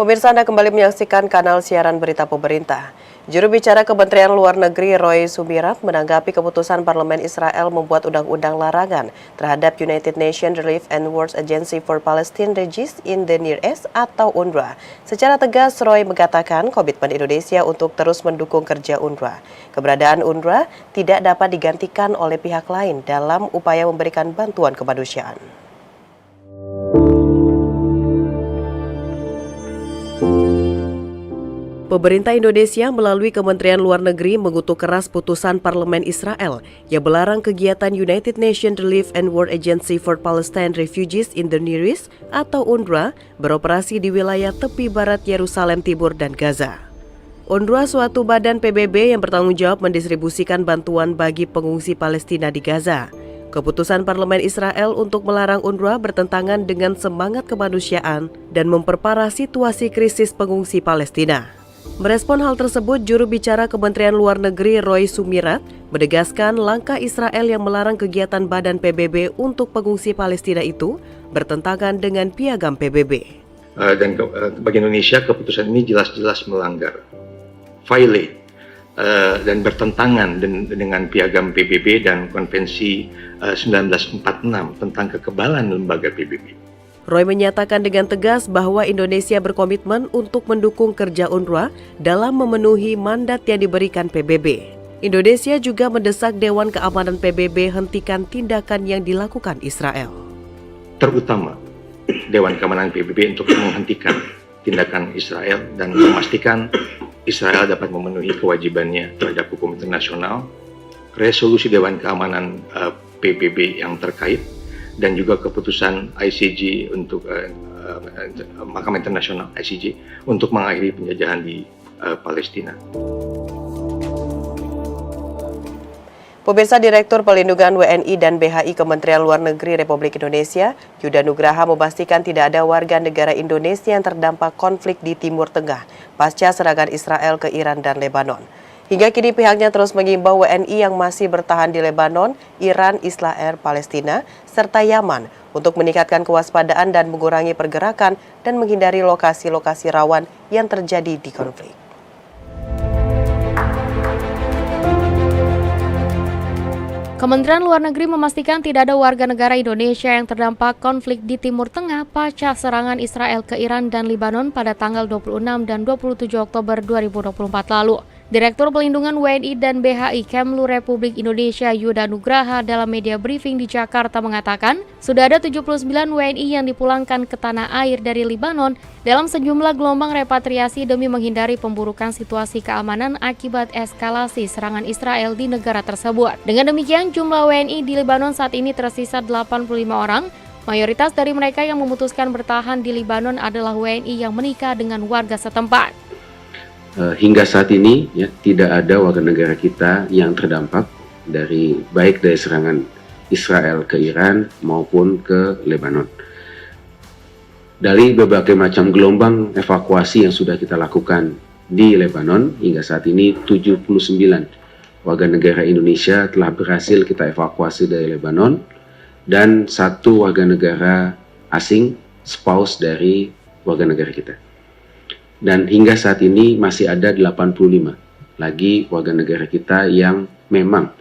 Pemirsa, Anda kembali menyaksikan kanal siaran berita pemerintah. Juru bicara Kementerian Luar Negeri Roy Sumirat menanggapi keputusan Parlemen Israel membuat undang-undang larangan terhadap United Nations Relief and World Agency for Palestine Regions in the Near East atau UNRWA. Secara tegas, Roy mengatakan komitmen Indonesia untuk terus mendukung kerja UNRWA. Keberadaan UNRWA tidak dapat digantikan oleh pihak lain dalam upaya memberikan bantuan kemanusiaan. Pemerintah Indonesia melalui Kementerian Luar Negeri mengutuk keras putusan Parlemen Israel yang melarang kegiatan United Nations Relief and World Agency for Palestine Refugees in the Near East atau UNRWA beroperasi di wilayah tepi barat Yerusalem Timur dan Gaza. UNRWA suatu badan PBB yang bertanggung jawab mendistribusikan bantuan bagi pengungsi Palestina di Gaza. Keputusan Parlemen Israel untuk melarang UNRWA bertentangan dengan semangat kemanusiaan dan memperparah situasi krisis pengungsi Palestina. Merespon hal tersebut, juru bicara Kementerian Luar Negeri Roy Sumirat menegaskan langkah Israel yang melarang kegiatan badan PBB untuk pengungsi Palestina itu bertentangan dengan piagam PBB. Bagi Indonesia, keputusan ini jelas-jelas melanggar, violate, dan bertentangan dengan piagam PBB dan konvensi 1946 tentang kekebalan lembaga PBB. Roy menyatakan dengan tegas bahwa Indonesia berkomitmen untuk mendukung kerja UNRWA dalam memenuhi mandat yang diberikan PBB. Indonesia juga mendesak Dewan Keamanan PBB hentikan tindakan yang dilakukan Israel. Terutama Dewan Keamanan PBB untuk menghentikan tindakan Israel dan memastikan Israel dapat memenuhi kewajibannya terhadap hukum internasional, resolusi Dewan Keamanan PBB yang terkait, dan juga keputusan ICJ untuk Mahkamah Internasional ICJ untuk mengakhiri penjajahan di Palestina. Pemirsa, Direktur Pelindungan WNI dan BHI Kementerian Luar Negeri Republik Indonesia, Yuda Nugraha memastikan tidak ada warga negara Indonesia yang terdampak konflik di Timur Tengah pasca serangan Israel ke Iran dan Lebanon. Hingga kini pihaknya terus mengimbau WNI yang masih bertahan di Lebanon, Iran, Israel, Palestina, serta Yaman untuk meningkatkan kewaspadaan dan mengurangi pergerakan dan menghindari lokasi-lokasi rawan yang terjadi di konflik. Kementerian Luar Negeri memastikan tidak ada warga negara Indonesia yang terdampak konflik di Timur Tengah pasca serangan Israel ke Iran dan Lebanon pada tanggal 26 dan 27 Oktober 2024 lalu. Direktur Pelindungan WNI dan BHI Kemlu Republik Indonesia Yuda Nugraha dalam media briefing di Jakarta mengatakan, sudah ada 79 WNI yang dipulangkan ke tanah air dari Lebanon dalam sejumlah gelombang repatriasi demi menghindari pemburukan situasi keamanan akibat eskalasi serangan Israel di negara tersebut. Dengan demikian, jumlah WNI di Lebanon saat ini tersisa 85 orang. Mayoritas dari mereka yang memutuskan bertahan di Lebanon adalah WNI yang menikah dengan warga setempat. Hingga saat ini tidak ada warga negara kita yang terdampak baik dari serangan Israel ke Iran maupun ke Lebanon. Dari berbagai macam gelombang evakuasi yang sudah kita lakukan di Lebanon, hingga saat ini 79 warga negara Indonesia telah berhasil kita evakuasi dari Lebanon dan 1 warga negara asing, spouse dari warga negara kita. Dan hingga saat ini masih ada 85 lagi warga negara kita yang memang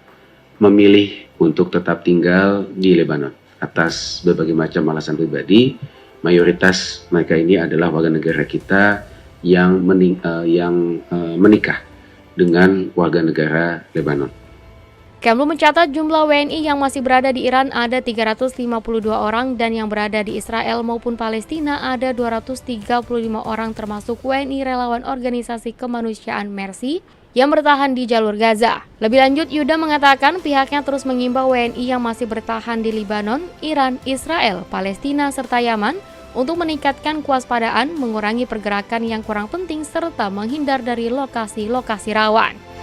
memilih untuk tetap tinggal di Lebanon atas berbagai macam alasan pribadi. Mayoritas mereka ini adalah warga negara kita yang menikah dengan warga negara Lebanon. Kemlu mencatat jumlah WNI yang masih berada di Iran ada 352 orang dan yang berada di Israel maupun Palestina ada 235 orang termasuk WNI relawan organisasi kemanusiaan Mercy yang bertahan di jalur Gaza. Lebih lanjut, Yuda mengatakan pihaknya terus mengimbau WNI yang masih bertahan di Lebanon, Iran, Israel, Palestina, serta Yaman untuk meningkatkan kewaspadaan, mengurangi pergerakan yang kurang penting, serta menghindar dari lokasi-lokasi rawan.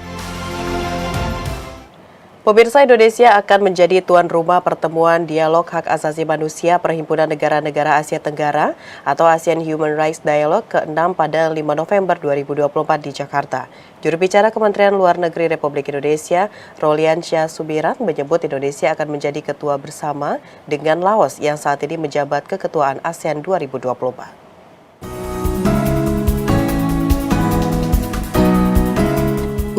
Pemirsa, Indonesia akan menjadi tuan rumah pertemuan Dialog Hak Asasi Manusia Perhimpunan Negara-Negara Asia Tenggara atau ASEAN Human Rights Dialogue ke-6 pada 5 November 2024 di Jakarta. Juru bicara Kementerian Luar Negeri Republik Indonesia, Roliansyah Sumirat, menyebut Indonesia akan menjadi ketua bersama dengan Laos yang saat ini menjabat keketuaan ASEAN 2024.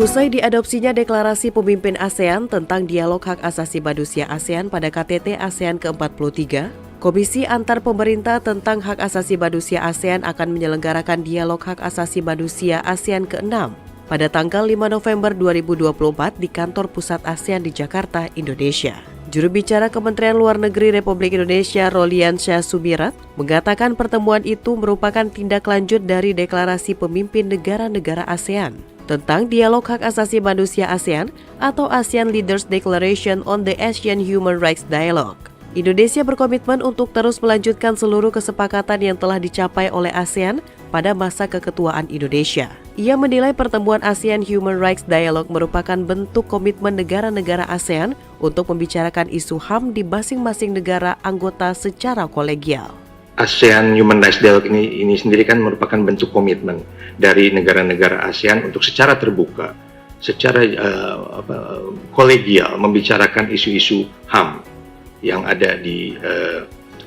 Usai diadopsinya deklarasi pemimpin ASEAN tentang dialog hak asasi manusia ASEAN pada KTT ASEAN ke-43, Komisi Antar Pemerintah tentang Hak Asasi Manusia ASEAN akan menyelenggarakan dialog hak asasi manusia ASEAN ke-6 pada tanggal 5 November 2024 di kantor pusat ASEAN di Jakarta, Indonesia. Juru bicara Kementerian Luar Negeri Republik Indonesia, Rolian Syah Sumirat, mengatakan pertemuan itu merupakan tindak lanjut dari deklarasi pemimpin negara-negara ASEAN tentang dialog hak asasi manusia ASEAN atau ASEAN Leaders Declaration on the Asian Human Rights Dialogue. Indonesia berkomitmen untuk terus melanjutkan seluruh kesepakatan yang telah dicapai oleh ASEAN pada masa keketuaan Indonesia. Ia menilai pertemuan ASEAN Human Rights Dialogue merupakan bentuk komitmen negara-negara ASEAN untuk membicarakan isu HAM di masing-masing negara anggota secara kolegial. ASEAN Human Rights Dialogue ini sendiri kan merupakan bentuk komitmen dari negara-negara ASEAN untuk secara terbuka, secara kolegial membicarakan isu-isu HAM yang ada di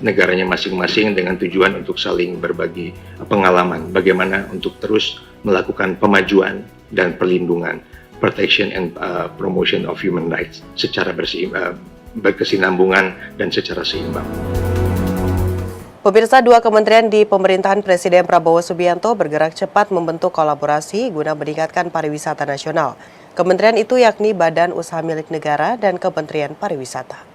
negaranya masing-masing dengan tujuan untuk saling berbagi pengalaman bagaimana untuk terus melakukan pemajuan dan perlindungan, protection and promotion of human rights secara berkesinambungan dan secara seimbang. Pemirsa, dua kementerian di pemerintahan Presiden Prabowo Subianto bergerak cepat membentuk kolaborasi guna meningkatkan pariwisata nasional. Kementerian itu yakni Badan Usaha Milik Negara dan Kementerian Pariwisata.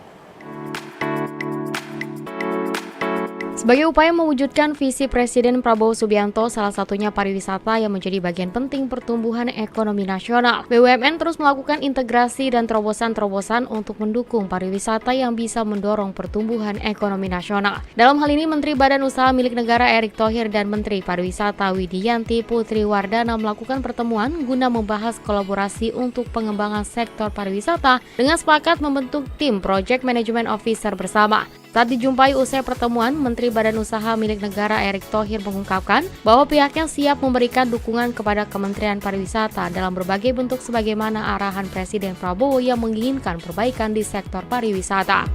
Sebagai upaya mewujudkan visi Presiden Prabowo Subianto, salah satunya pariwisata yang menjadi bagian penting pertumbuhan ekonomi nasional. BUMN terus melakukan integrasi dan terobosan-terobosan untuk mendukung pariwisata yang bisa mendorong pertumbuhan ekonomi nasional. Dalam hal ini, Menteri Badan Usaha Milik Negara Erick Thohir dan Menteri Pariwisata Widianti Putri Wardana melakukan pertemuan guna membahas kolaborasi untuk pengembangan sektor pariwisata dengan sepakat membentuk tim Project Management Officer bersama. Saat dijumpai usai pertemuan, Menteri Badan Usaha Milik Negara Erick Thohir mengungkapkan bahwa pihaknya siap memberikan dukungan kepada Kementerian Pariwisata dalam berbagai bentuk sebagaimana arahan Presiden Prabowo yang menginginkan perbaikan di sektor pariwisata.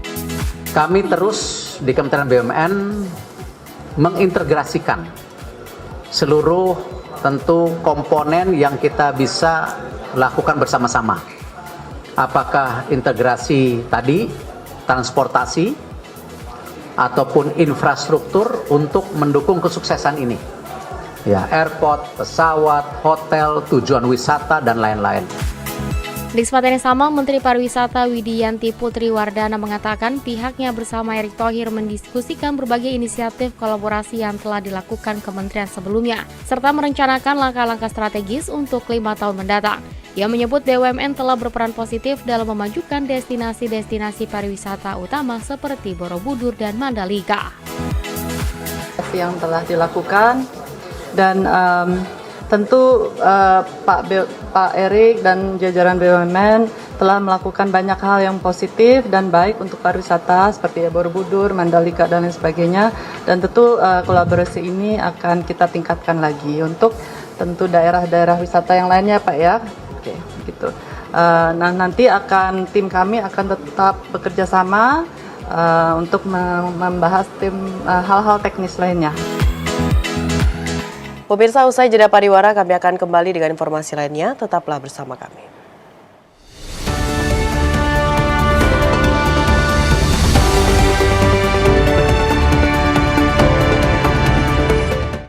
Kami terus di Kementerian BUMN mengintegrasikan seluruh tentu komponen yang kita bisa lakukan bersama-sama. Apakah integrasi tadi, transportasi, ataupun infrastruktur untuk mendukung kesuksesan ini. Ya, airport, pesawat, hotel, tujuan wisata, dan lain-lain. Di kesempatan yang sama, Menteri Pariwisata Widianti Putri Wardana mengatakan pihaknya bersama Erick Thohir mendiskusikan berbagai inisiatif kolaborasi yang telah dilakukan kementerian sebelumnya, serta merencanakan langkah-langkah strategis untuk 5 tahun mendatang. Ia menyebut BUMN telah berperan positif dalam memajukan destinasi-destinasi pariwisata utama seperti Borobudur dan Mandalika. Yang telah dilakukan dan tentu Pak Erick dan jajaran BUMN telah melakukan banyak hal yang positif dan baik untuk pariwisata seperti Borobudur, Mandalika dan lain sebagainya, dan tentu kolaborasi ini akan kita tingkatkan lagi untuk tentu daerah-daerah wisata yang lainnya, Pak ya. Oke, gitu. Nah, nanti tim kami akan tetap bekerja sama untuk membahas hal-hal teknis lainnya. Pemirsa, usai jeda pariwara kami akan kembali dengan informasi lainnya. Tetaplah bersama kami.